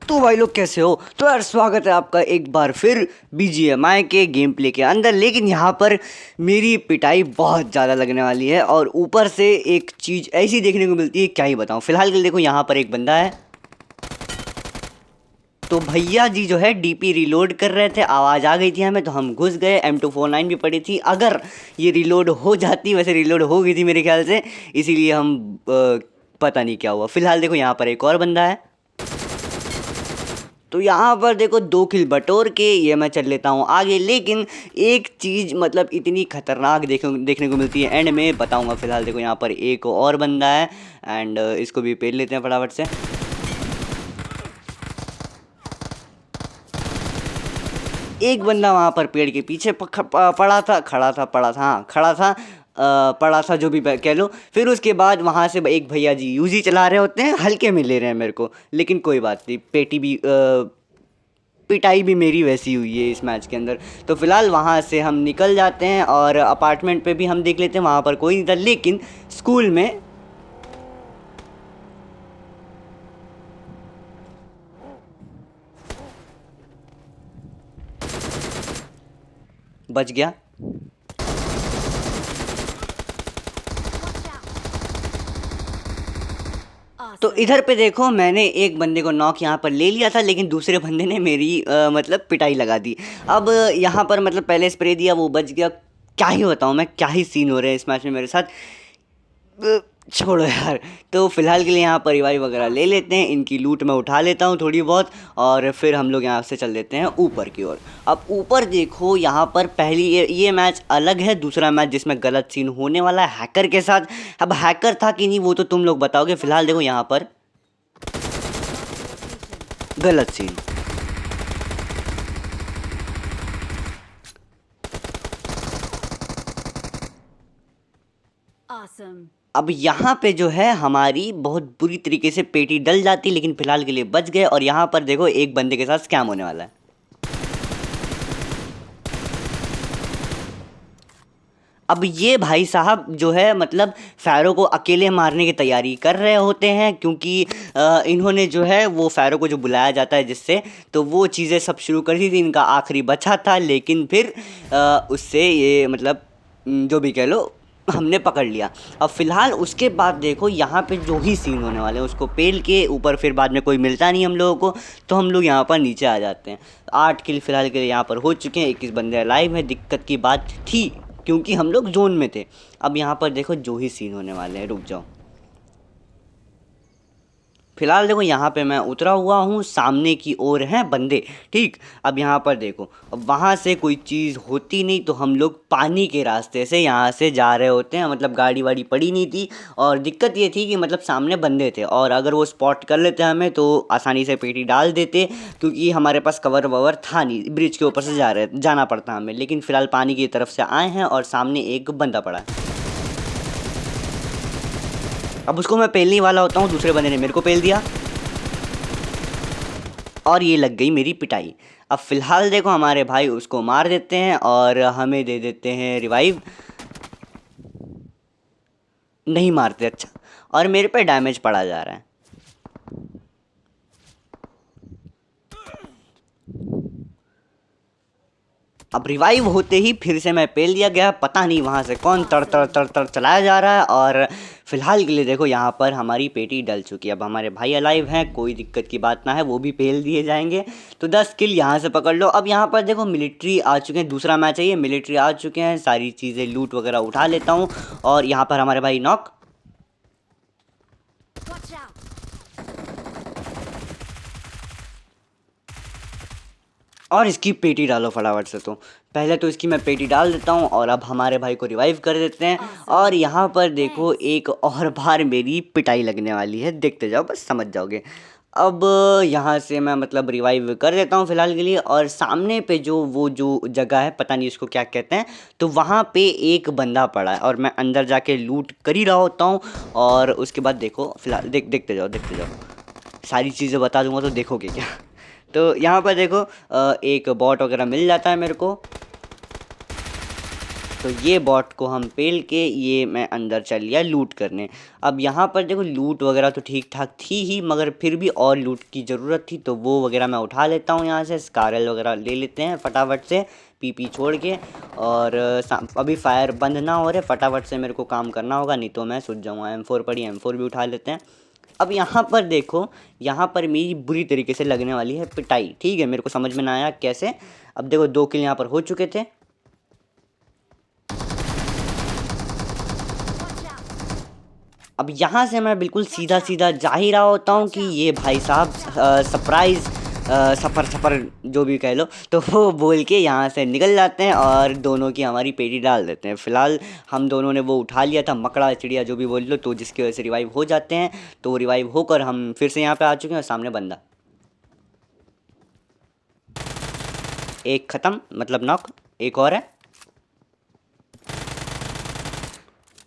तो भाई लोग कैसे हो। तो यार स्वागत है आपका एक बार फिर BGMI के गेम प्ले के अंदर। लेकिन यहाँ पर मेरी पिटाई बहुत ज़्यादा लगने वाली है और ऊपर से एक चीज़ ऐसी देखने को मिलती है, क्या ही बताऊँ। फिलहाल के लिए देखो यहाँ पर एक बंदा है, तो भैया जी जो है DP रिलोड कर रहे थे, आवाज़ आ गई थी हमें तो हम घुस गए। M249 भी पड़ी थी, अगर ये रिलोड हो जाती, वैसे रिलोड हो गई थी मेरे ख्याल से, इसीलिए हम पता नहीं क्या हुआ। फिलहाल देखो यहाँ पर एक और बंदा है, तो यहाँ पर देखो 2 किल बटोर के ये मैं चल लेता हूँ आगे। लेकिन एक चीज़ मतलब इतनी खतरनाक देखने को मिलती है, एंड में बताऊँगा। फिलहाल देखो यहाँ पर एक और बंदा है एंड इसको भी पेल लेते हैं फटाफट से। एक बंदा वहाँ पर पेड़ के पीछे पड़ा था, पड़ा था, जो भी कह लो। फिर उसके बाद वहाँ से एक भैया जी यूजी चला रहे होते हैं, हल्के में ले रहे हैं मेरे को, लेकिन कोई बात नहीं। पिटाई भी मेरी वैसी हुई है इस मैच के अंदर। तो फिलहाल वहाँ से हम निकल जाते हैं और अपार्टमेंट पे भी हम देख लेते हैं, वहाँ पर कोई नहीं था। लेकिन स्कूल में बच गया। तो इधर पे देखो, मैंने एक बंदे को नॉक यहाँ पर ले लिया था, लेकिन दूसरे बंदे ने मेरी मतलब पिटाई लगा दी। अब यहाँ पर मतलब पहले स्प्रे दिया, वो बच गया। क्या ही बताऊँ मैं, क्या ही सीन हो रहे हैं इस मैच में मेरे साथ। छोड़ो यार। तो फिलहाल के लिए यहाँ पर रिवाइव वगैरह ले लेते हैं, इनकी लूट मैं उठा लेता हूँ थोड़ी बहुत, और फिर हम लोग यहाँ से चल देते हैं ऊपर की ओर। अब ऊपर देखो, यहाँ पर पहली ये मैच अलग है, दूसरा मैच जिसमें गलत सीन होने वाला है हैकर के साथ। अब हैकर था कि नहीं वो तो तुम लोग बताओगे। फिलहाल देखो यहाँ पर गलत सीन। Awesome. अब यहाँ पे जो है हमारी बहुत बुरी तरीके से पेटी डल जाती, लेकिन फिलहाल के लिए बच गए। और यहाँ पर देखो एक बंदे के साथ स्कैम होने वाला है। अब ये भाई साहब जो है मतलब फ़ैरो को अकेले मारने की तैयारी कर रहे होते हैं, क्योंकि इन्होंने जो है वो फ़ैरो को जो बुलाया जाता है जिससे, तो वो चीज़ें सब शुरू कर दी थी। इनका आखिरी बचा था, लेकिन फिर उससे ये मतलब जो भी कह लो, हमने पकड़ लिया। अब फ़िलहाल उसके बाद देखो यहाँ पे जो ही सीन होने वाले हैं, उसको पेल के ऊपर फिर बाद में कोई मिलता नहीं हम लोगों को, तो हम लोग यहाँ पर नीचे आ जाते हैं। 8 किल फिलहाल के लिए यहाँ पर हो चुके हैं, 21 बंदे लाइव हैं। दिक्कत की बात थी क्योंकि हम लोग जोन में थे। अब यहाँ पर देखो जो ही सीन होने वाले हैं, रुक जाओ। फिलहाल देखो यहाँ पे मैं उतरा हुआ हूँ, सामने की ओर हैं बंदे, ठीक। अब यहाँ पर देखो, अब वहाँ से कोई चीज़ होती नहीं तो हम लोग पानी के रास्ते से यहाँ से जा रहे होते हैं। मतलब गाड़ी वाड़ी पड़ी नहीं थी, और दिक्कत ये थी कि मतलब सामने बंदे थे, और अगर वो स्पॉट कर लेते हमें तो आसानी से पेटी डाल देते, क्योंकि हमारे पास कवर ववर था नहीं, ब्रिज के ऊपर से जाना पड़ता हमें। लेकिन फ़िलहाल पानी की तरफ से आए हैं और सामने एक बंदा पड़ा है। अब उसको मैं पेलने वाला होता हूँ, दूसरे बंदे ने मेरे को पेल दिया और ये लग गई मेरी पिटाई। अब फिलहाल देखो हमारे भाई उसको मार देते हैं और हमें दे देते हैं रिवाइव। नहीं मारते, अच्छा, और मेरे पे डैमेज पड़ा जा रहा है। अब रिवाइव होते ही फिर से मैं पेल दिया गया। पता नहीं वहाँ से कौन तड़ तड़ तड़ तड़ चलाया जा रहा है। और फिलहाल के लिए देखो यहाँ पर हमारी पेटी डल चुकी है। अब हमारे भाई अलाइव हैं, कोई दिक्कत की बात ना है, वो भी पेल दिए जाएंगे। तो 10 किल यहाँ से पकड़ लो। अब यहाँ पर देखो मिलिट्री आ चुके हैं, दूसरा मैच है ये, मिलिट्री आ चुके हैं। सारी चीज़ें लूट वगैरह उठा लेता हूँ, और यहाँ पर हमारे भाई नॉक। Watch out. और इसकी पेटी डालो फटाफट से। तो पहले तो इसकी मैं पेटी डाल देता हूँ, और अब हमारे भाई को रिवाइव कर देते हैं। और यहाँ पर देखो एक और बार मेरी पिटाई लगने वाली है, देखते जाओ, बस समझ जाओगे। अब यहाँ से मैं मतलब रिवाइव कर देता हूँ फ़िलहाल के लिए। और सामने पे जो जगह है, पता नहीं इसको क्या कहते हैं, तो वहाँ पे एक बंदा पड़ा है, और मैं अंदर जाके लूट कर ही रहा होता हूँ। और उसके बाद देखो फ़िलहाल देखते जाओ, सारी चीज़ें बता दूँगा तो देखोगे क्या। तो यहाँ पर देखो एक बॉट वगैरह मिल जाता है मेरे को। तो ये बॉट को हम पेल के ये मैं अंदर चल लिया लूट करने। अब यहाँ पर देखो लूट वगैरह तो ठीक ठाक थी ही, मगर फिर भी और लूट की ज़रूरत थी, तो वो वगैरह मैं उठा लेता हूँ यहाँ से। स्कारल वगैरह ले लेते हैं फटाफट से पीपी छोड़ के। और अभी फायर बंद ना हो रहे, फटाफट से मेरे को काम करना होगा, नहीं तो मैं सूझ जाऊँगा। M4 पड़ी, M4 भी उठा लेते हैं। अब यहाँ पर देखो, यहाँ पर मेरी बुरी तरीके से लगने वाली है पिटाई। ठीक है, मेरे को समझ में ना आया कैसे। अब देखो 2 किल यहाँ पर हो चुके थे। अब यहाँ से मैं बिल्कुल सीधा सीधा जा ही रहा होता हूँ कि ये भाई साहब सरप्राइज़ सफ़र जो भी कह लो, तो वो बोल के यहाँ से निकल जाते हैं और दोनों की हमारी पेटी डाल देते हैं। फ़िलहाल हम दोनों ने वो उठा लिया था, मकड़ा चिड़िया जो भी बोल लो, तो जिसकी वजह से रिवाइव हो जाते हैं। तो रिवाइव होकर हम फिर से यहाँ पे आ चुके हैं और सामने बंदा। एक ख़त्म, मतलब नॉक, एक और है,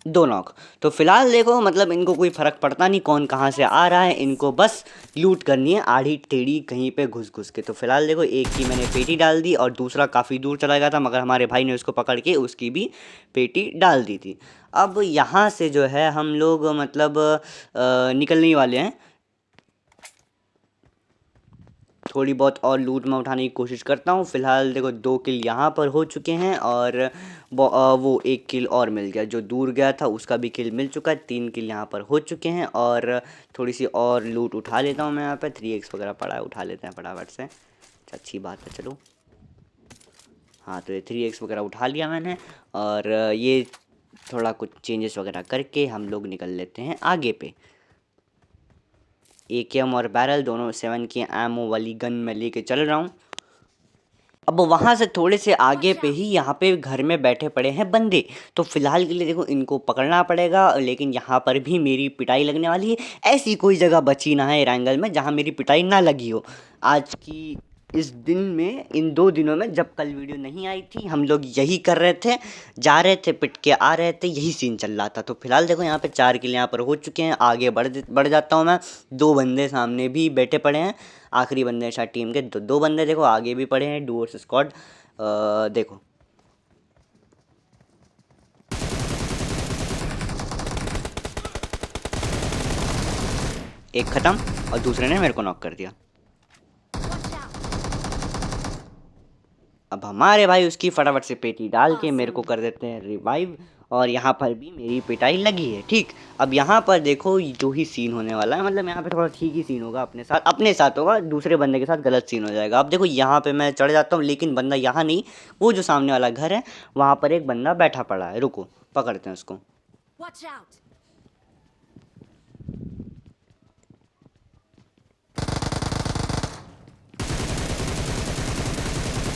2 नॉक। तो फिलहाल देखो मतलब इनको कोई फ़र्क पड़ता नहीं कौन कहाँ से आ रहा है, इनको बस लूट करनी है आड़ी टेढ़ी कहीं पे घुस घुस के। तो फिलहाल देखो एक की मैंने पेटी डाल दी और दूसरा काफ़ी दूर चला गया था, मगर हमारे भाई ने उसको पकड़ के उसकी भी पेटी डाल दी थी। अब यहाँ से जो है हम लोग मतलब निकलने ही वाले हैं। थोड़ी बहुत और लूट मैं उठाने की कोशिश करता हूँ। फ़िलहाल देखो 2 किल यहाँ पर हो चुके हैं और वो 1 किल और मिल गया, जो दूर गया था उसका भी किल मिल चुका है। 3 किल यहाँ पर हो चुके हैं और थोड़ी सी और लूट उठा लेता हूँ मैं। यहाँ पे 3x वगैरह पड़ा है, उठा लेते हैं फटाफट से। अच्छी बात है, चलो। हाँ, तो ये 3x वगैरह उठा लिया मैंने और ये थोड़ा कुछ चेंजेस वगैरह करके हम लोग निकल लेते हैं आगे पे। AKM और बैरल दोनों 7 की एमओ वाली गन मैं लेके चल रहा हूँ। अब वहाँ से थोड़े से आगे पे ही यहाँ पे घर में बैठे पड़े हैं बंदे। तो फ़िलहाल के लिए देखो इनको पकड़ना पड़ेगा, लेकिन यहाँ पर भी मेरी पिटाई लगने वाली है। ऐसी कोई जगह बची ना है रैंगल में जहाँ मेरी पिटाई ना लगी हो। आज की इस दिन में, इन 2 दिनों में, जब कल वीडियो नहीं आई थी, हम लोग यही कर रहे थे, जा रहे थे पिट के आ रहे थे, यही सीन चल रहा था। तो फिलहाल देखो यहाँ पे 4 किल यहाँ पर हो चुके हैं। आगे बढ़ जाता हूँ मैं। 2 बंदे सामने भी बैठे पड़े हैं, आखिरी बंदे शायद टीम के। 2 बंदे देखो आगे भी पड़े हैं, डुओर्स स्क्वाड। देखो एक ख़त्म और दूसरे ने मेरे को नॉक कर दिया। अब हमारे भाई उसकी फटाफट से पेटी डाल के मेरे को कर देते हैं रिवाइव और यहाँ पर भी मेरी पिटाई लगी है। ठीक, अब यहाँ पर देखो जो ही सीन होने वाला है, मतलब यहाँ पे थोड़ा ठीक ही सीन होगा अपने साथ होगा, दूसरे बंदे के साथ गलत सीन हो जाएगा। अब देखो यहाँ पे मैं चढ़ जाता हूँ, लेकिन बंदा यहाँ नहीं, वो जो सामने वाला घर है वहाँ पर एक बंदा बैठा पड़ा है। रुको, पकड़ते हैं उसको।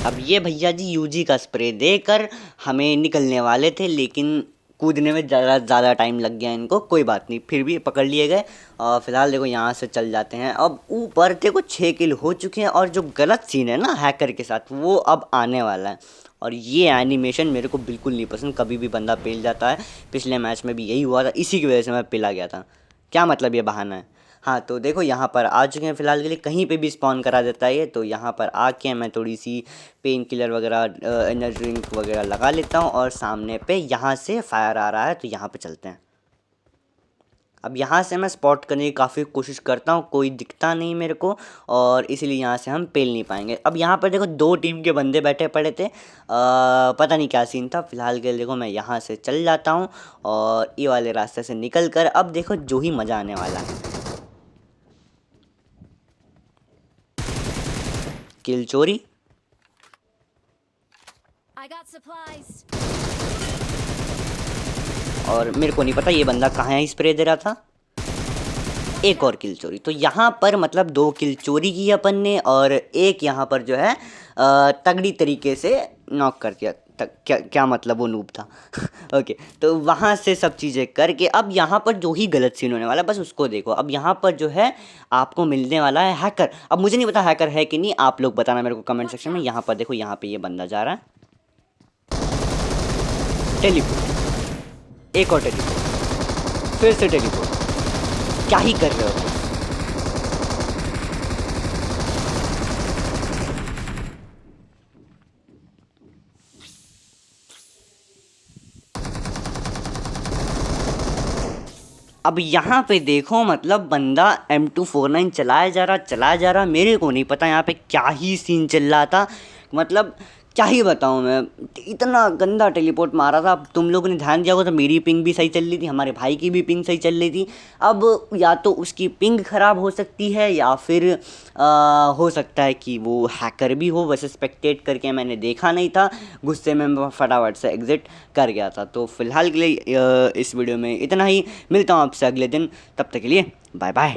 अब ये भैया जी यूजी का स्प्रे देकर हमें निकलने वाले थे, लेकिन कूदने में ज़्यादा टाइम लग गया इनको। कोई बात नहीं, फिर भी पकड़ लिए गए। और फिलहाल देखो यहाँ से चल जाते हैं। अब ऊपर देखो 6 किल हो चुके हैं और जो गलत सीन है ना हैकर के साथ, वो अब आने वाला है। और ये एनिमेशन मेरे को बिल्कुल नहीं पसंद, कभी भी बंदा पेल जाता है। पिछले मैच में भी यही हुआ था, इसी की वजह से मैं पेला गया था। क्या मतलब ये बहाना है। हाँ, तो देखो यहाँ पर आ चुके हैं फ़िलहाल के लिए, कहीं पे भी स्पॉन करा देता है ये। तो यहाँ पर आके मैं थोड़ी सी पेन किलर वगैरह, एनर्जी ड्रिंक वगैरह लगा लेता हूँ और सामने पे यहाँ से फायर आ रहा है, तो यहाँ पे चलते हैं। अब यहाँ से मैं स्पॉट करने की काफ़ी कोशिश करता हूँ, कोई दिखता नहीं मेरे को, और इसीलिए यहाँ से हम पेल नहीं पाएंगे। अब यहाँ पर देखो 2 टीम के बंदे बैठे पड़े थे, पता नहीं क्या सीन था। फ़िलहाल के लिए देखो मैं यहाँ से चल जाता हूँ और ये वाले रास्ते से निकल कर अब देखो जो ही मज़ा आने वाला है। किल चोरी, और मेरे को नहीं पता ये बंदा कहाँ स्प्रे दे रहा था। एक और किल चोरी। तो यहाँ पर मतलब 2 किल चोरी की अपन ने और एक यहाँ पर जो है तगड़ी तरीके से नॉक कर दिया। क्या मतलब वो नूब था। ओके, तो वहाँ से सब चीज़ें करके अब यहाँ पर जो ही गलत सीन होने वाला है बस उसको देखो। अब यहाँ पर जो है आपको मिलने वाला है हैकर। अब मुझे नहीं पता हैकर है कि नहीं, आप लोग बताना मेरे को कमेंट सेक्शन में। यहाँ पर देखो, यहाँ पे ये बंदा जा रहा है, टेलीपोर्ट, एक और टेलीपोर्ट, फिर से टेलीपोर्ट। क्या ही कर रहे हो। अब यहाँ पे देखो मतलब बंदा M249 चलाया जा रहा, मेरे को नहीं पता यहाँ पे क्या ही सीन चल रहा था। मतलब क्या ही बताऊँ मैं, इतना गंदा टेलीपोर्ट मारा था। अब तुम लोगों ने ध्यान दिया होगा तो मेरी पिंग भी सही चल रही थी, हमारे भाई की भी पिंग सही चल रही थी। अब या तो उसकी पिंग ख़राब हो सकती है या फिर हो सकता है कि वो हैकर भी हो, बस स्पेक्टेट करके मैंने देखा नहीं था, गुस्से में मैं फटाफट से एग्ज़िट कर गया था। तो फिलहाल के लिए इस वीडियो में इतना ही, मिलता हूँ आपसे अगले दिन, तब तक के लिए बाय बाय।